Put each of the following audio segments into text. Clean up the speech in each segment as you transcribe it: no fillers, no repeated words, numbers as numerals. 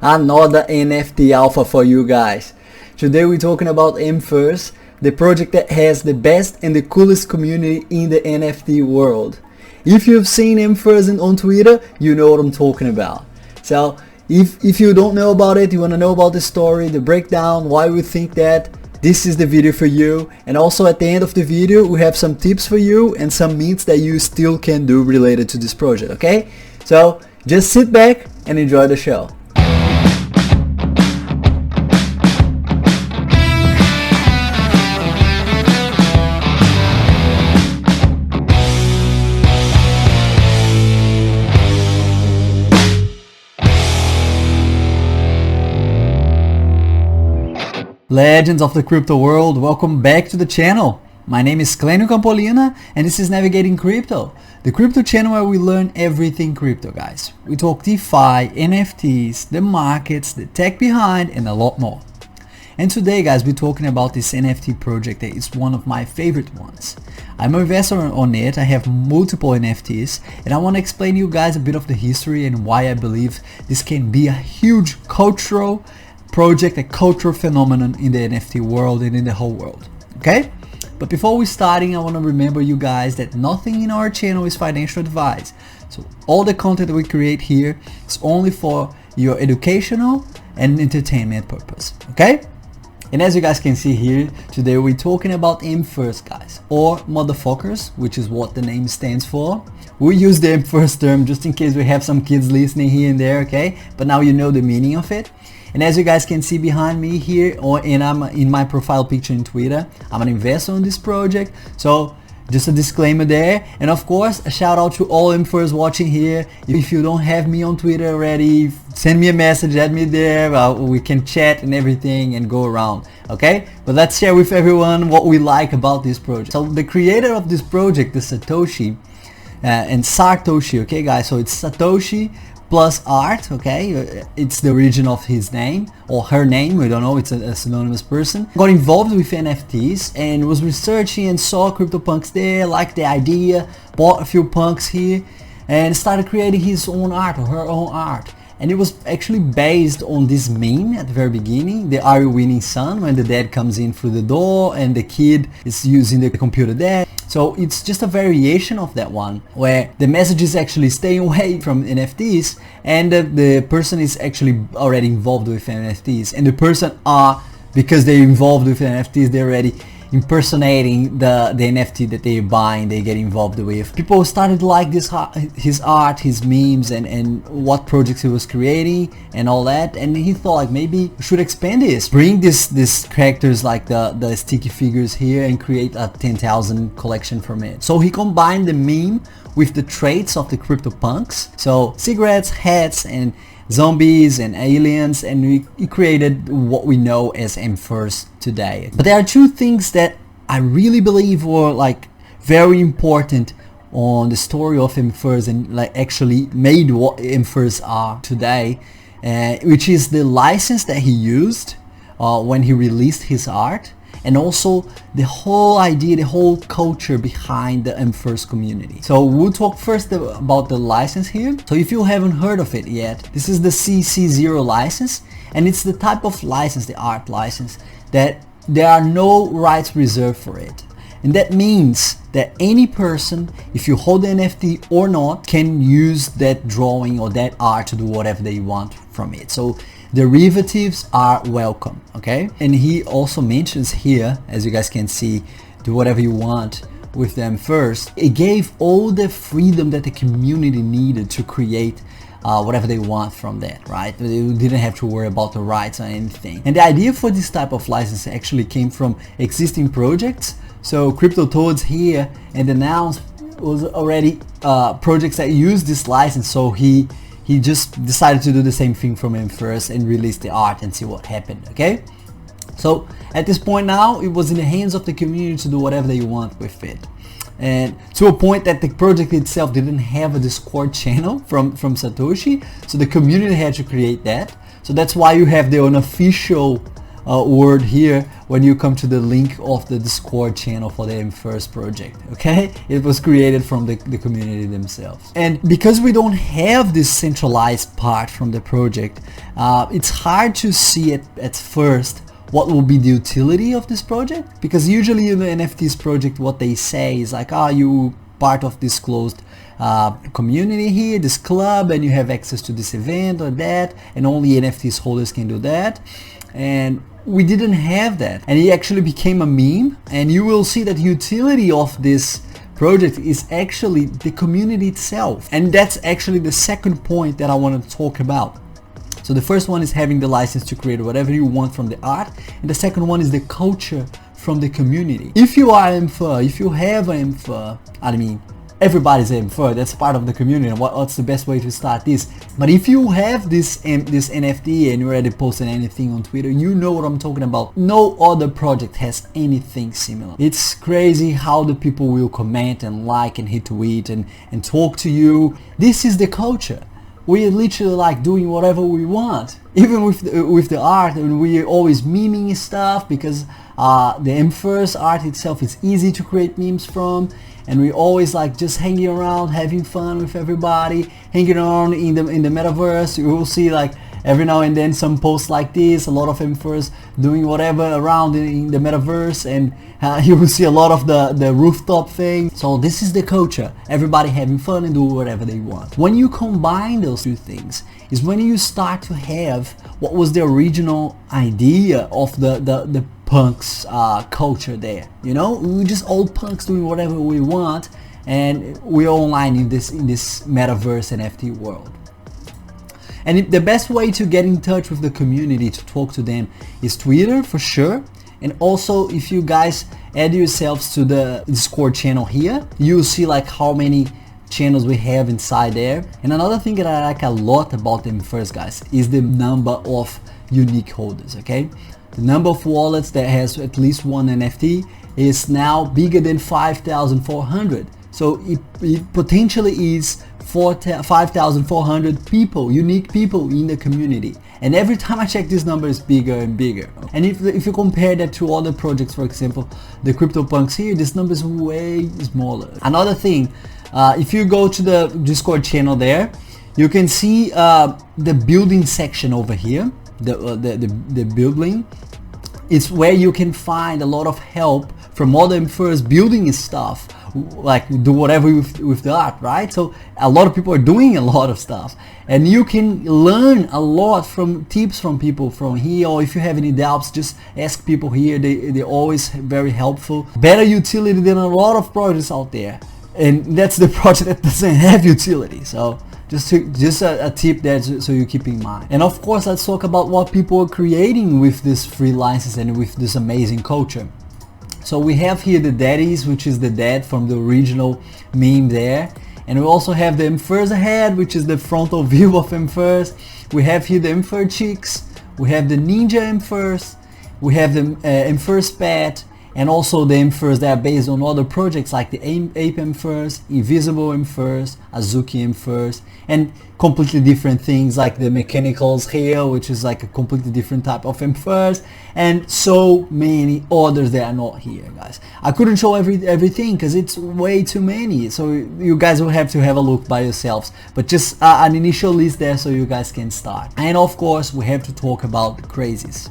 another NFT alpha for you guys. Today we're talking about MFERS, the project that has the best and the coolest community in the NFT world. If you've seen MFERS on Twitter, you know what I'm talking about. So if you don't know about it, you want to know about the story, the breakdown, why we think that, this is the video for you. And also at the end of the video we have some tips for you and some meets that you still can do related to this project, okay? So just sit back and enjoy the show. Legends of the crypto world, welcome back to the channel. My name is Clênio Campolina and this is Navigating Crypto, the crypto channel where we learn everything crypto, guys. We talk DeFi, NFTs, the markets, the tech behind, and a lot more. And today, guys, we're talking about this NFT project that is one of my favorite ones. I'm an investor on it, I have multiple NFTs, and I want to explain to you guys a bit of the history and why I believe this can be a huge cultural project, a cultural phenomenon in the NFT world and in the whole world, okay? But before we starting, I want to remember you guys that nothing in our channel is financial advice. So all the content that we create here is only for your educational and entertainment purpose, okay? And as you guys can see here, today we're talking about MFERS, guys, or motherfuckers, which is what the name stands for. We use the MFERS term just in case we have some kids listening here and there, okay? But now you know the meaning of it. And as you guys can see behind me here, and I'm in my profile picture in Twitter, I'm an investor on this project. So just a disclaimer there. And of course, a shout out to all MFERS watching here. If you don't have me on Twitter already, send me a message, add me there. We can chat and everything and go around, okay? But let's share with everyone what we like about this project. So the creator of this project is Satoshi and Sartoshi, okay guys? So it's Satoshi plus art, okay? It's the origin of his name or her name, we don't know, it's a synonymous person. Got involved with NFTs and was researching and saw CryptoPunks there, liked the idea, bought a few punks here and started creating his own art or her own art. And it was actually based on this meme at the very beginning, the Are You Winning Son, when the dad comes in through the door and the kid is using the computer there. So it's just a variation of that one where the message is actually staying away from NFTs and the person is actually already involved with NFTs, and the person because they're involved with NFTs, they're already impersonating the NFT that they're buying, they get involved with. People started to like his art, his memes and what projects he was creating and all that, and he thought like maybe we should expand this, bring this characters like the sticky figures here and create a 10,000 collection from it. So he combined the meme with the traits of the CryptoPunks, so cigarettes, hats and zombies and aliens, and we created what we know as MFERS today. But there are two things that I really believe were like very important on the story of MFERS and like actually made what MFERS are today, which is the license that he used when he released his art, and also the whole idea, the whole culture behind the MFERS community. So we'll talk first about the license here. So if you haven't heard of it yet, this is the CC0 license, and it's the type of license, the art license, that there are no rights reserved for it. And that means that any person, if you hold the NFT or not, can use that drawing or that art to do whatever they want from it. So derivatives are welcome, okay? And he also mentions here, as you guys can see, do whatever you want with them first. It gave all the freedom that the community needed to create whatever they want from that, right? They didn't have to worry about the rights or anything. And the idea for this type of license actually came from existing projects. So CryptoToads here and announced was already projects that use this license, so he just decided to do the same thing from MFERS and release the art and see what happened, okay? So at this point now, it was in the hands of the community to do whatever they want with it. And to a point that the project itself didn't have a Discord channel from Satoshi, so the community had to create that. So that's why you have the unofficial word here when you come to the link of the Discord channel for the MFERS project. Okay, it was created from the community themselves. And because we don't have this centralized part from the project, it's hard to see it at first what will be the utility of this project, because usually in the NFTs project what they say is like, you part of this closed community here, this club, and you have access to this event or that, and only NFTs holders can do that. And we didn't have that, and it actually became a meme. And you will see that the utility of this project is actually the community itself, and that's actually the second point that I want to talk about. So the first one is having the license to create whatever you want from the art, and the second one is the culture from the community. If you are MFER, if you have an MFER, I mean, everybody's MFER, that's part of the community, and what's the best way to start this? But if you have this NFT and you already posted anything on Twitter, you know what I'm talking about. No other project has anything similar. It's crazy how the people will comment and like and hit tweet and talk to you. This is the culture. We literally like doing whatever we want, even with the art, and we're always memeing stuff because the MFERS art itself is easy to create memes from, and we always like just hanging around, having fun with everybody, hanging around in the metaverse. You will see like every now and then some posts like this, a lot of MFERS doing whatever around in the metaverse, and you will see a lot of the rooftop thing. So this is the culture, everybody having fun and do whatever they want. When you combine those two things is when you start to have what was the original idea of the punks culture there. You know, we're just all punks doing whatever we want, and we're online in this metaverse NFT world. And the best way to get in touch with the community, to talk to them, is Twitter for sure. And also, if you guys add yourselves to the Discord channel here, you'll see like how many channels we have inside there. And another thing that I like a lot about them first, guys, is the number of unique holders. Okay, the number of wallets that has at least one NFT is now bigger than 5,400. So it potentially is 5,400 people, unique people in the community. And every time I check, this number is bigger and bigger. And if you compare that to other projects, for example, the CryptoPunks here, this number is way smaller. Another thing, if you go to the Discord channel there, you can see the building section over here, the building. It's where you can find a lot of help from other MFERS building stuff, like do whatever with the art, right? So a lot of people are doing a lot of stuff, and you can learn a lot from tips from people from here, or if you have any doubts, just ask people here. They're always very helpful. Better utility than a lot of projects out there, and that's the project that doesn't have utility. So just a tip there, so you keep in mind. And of course, let's talk about what people are creating with this free license and with this amazing culture. So we have here the daddies, which is the dad from the original meme there. And we also have the MFERS ahead, which is the frontal view of MFERS. We have here the MFERS chicks. We have the ninja MFERS. We have the MFERS pet. And also the MFERS that are based on other projects like the Ape MFERS, Invisible MFERS, Azuki MFERS, and completely different things like the Mechanicals here, which is like a completely different type of MFERS, and so many others that are not here, guys. I couldn't show everything because it's way too many, so you guys will have to have a look by yourselves, but just an initial list there so you guys can start. And of course, we have to talk about CREYZIES.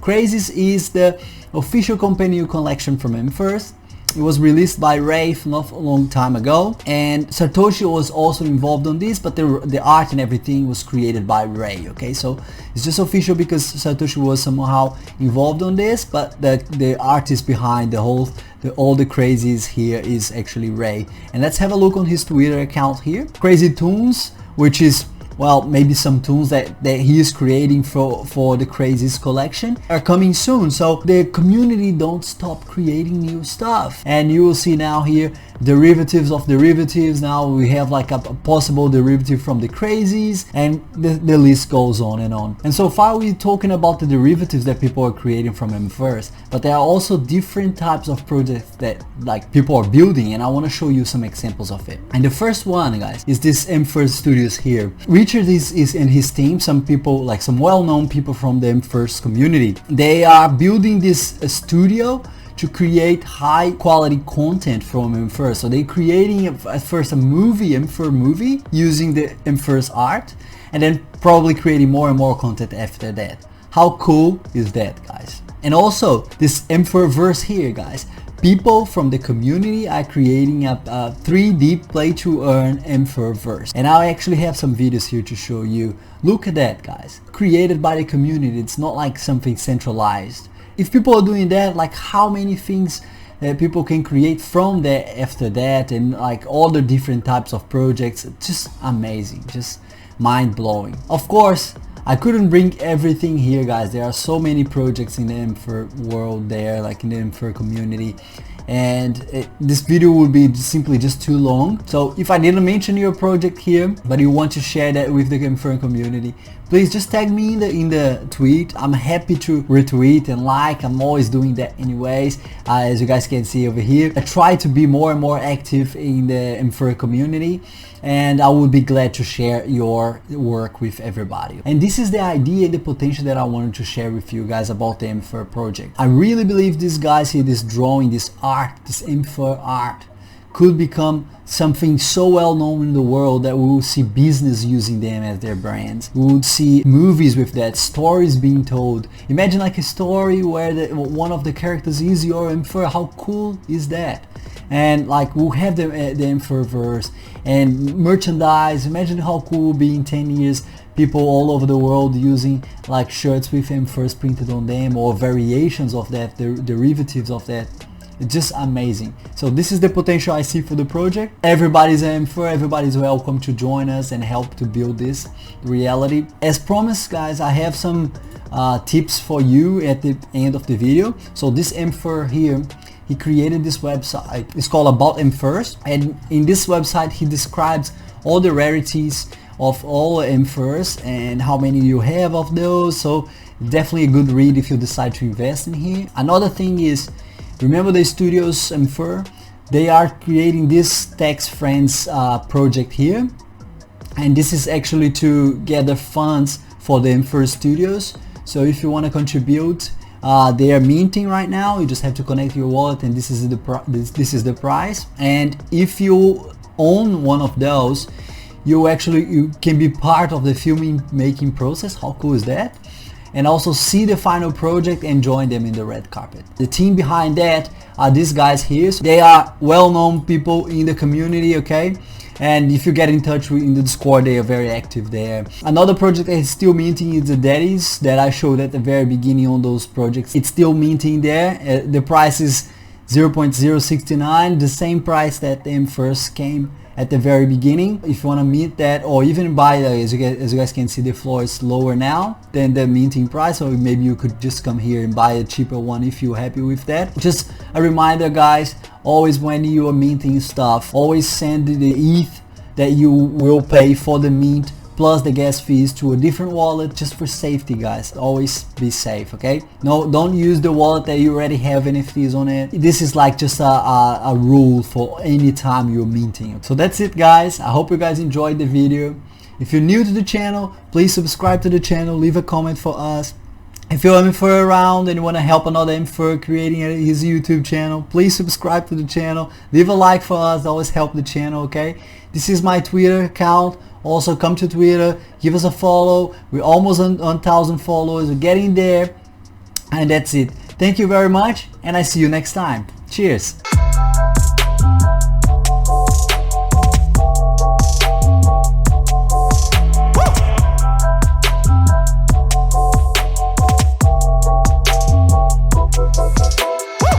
CREYZIES is the official companion collection from MFERS. It was released by Ray not a long time ago, and Satoshi was also involved on this, but the art and everything was created by Ray. Okay, so it's just official because Satoshi was somehow involved on this, but the artist behind all the CREYZIES here is actually Ray. And let's have a look on his Twitter account here. Crazy Tunes, which is, well, maybe some tunes that he is creating for the CREYZIES collection are coming soon. So the community don't stop creating new stuff, and you will see now here derivatives of derivatives. Now we have like a possible derivative from the CREYZIES, and the list goes on and on. And so far we're talking about the derivatives that people are creating from MFERS, but there are also different types of projects that like people are building, and I want to show you some examples of it. And the first one, guys, is this MFERS Studios here. Richard is in his team, some people, like some well-known people from the MFERS community. They are building this studio to create high quality content from MFERS. So they're creating at first a movie, MFERS movie, using the MFERS art, and then probably creating more and more content after that. How cool is that, guys? And also this MFERS here, guys. People from the community are creating a 3D play to earn MFERS. And I actually have some videos here to show you. Look at that, guys. Created by the community. It's not like something centralized. If people are doing that, like how many things people can create from there after that, and like all the different types of projects, just amazing, just mind-blowing. Of course, I couldn't bring everything here, guys. There are so many projects in the MFERS world there, like in the MFERS community, and this video would be simply just too long. So if I didn't mention your project here, but you want to share that with the MFERS community, please just tag me in the tweet. I'm happy to retweet and like. I'm always doing that anyways, as you guys can see over here. I try to be more and more active in the MFERS community, and I would be glad to share your work with everybody. And this is the idea and the potential that I wanted to share with you guys about the MFERS project. I really believe these guys here, this drawing, this art, this MFERS art, could become something so well known in the world that we will see business using them as their brands. We would see movies with that, stories being told. Imagine like a story where one of the characters is your MFERS. How cool is that? And like we'll have the MFERS and merchandise. Imagine how cool it will be in 10 years. People all over the world using like shirts with MFERS printed on them, or variations of that, the derivatives of that. It's just amazing. So this is the potential I see for the project. Everybody's MFERS, everybody's welcome to join us and help to build this reality. As promised, guys, I have some tips for you at the end of the video. So this MFERS here, he created this website. It's called About MFERS, and in this website he describes all the rarities of all MFERS and how many you have of those. So definitely a good read if you decide to invest in here. Another thing is, remember the studios MFERS, they are creating this tax friends project here, and this is actually to gather funds for the MFERS studios. So if you want to contribute, they are minting right now. You just have to connect your wallet, and this is the price. And if you own one of those, you can be part of the filming making process. How cool is that? And also see the final project and join them in the red carpet. The team behind that are these guys here. So they are well-known people in the community, okay? And if you get in touch with in the Discord, they are very active there. Another project that is still minting is the Daddies that I showed at the very beginning on those projects. It's still minting there. The price is 0.069, the same price that the MFERS came at the very beginning. If you want to mint that, or even buy that, as you guys can see, the floor is lower now than the minting price, or maybe you could just come here and buy a cheaper one if you're happy with that. Just a reminder, guys, always when you are minting stuff, always send the ETH that you will pay for the mint plus the gas fees to a different wallet, just for safety, guys. Always be safe, okay? No, don't use the wallet that you already have NFTs on it. This is like just a rule for any time you're minting. So that's it, guys. I hope you guys enjoyed the video. If you're new to the channel, please subscribe to the channel, leave a comment for us. If you're MFERS around and you want to help another MFERS creating his YouTube channel, please subscribe to the channel, leave a like for us. Always help the channel, okay? This is my Twitter account. Also come to Twitter, give us a follow. We're almost on 1,000 followers. We're getting there. And that's it. Thank you very much, and I see you next time. Cheers.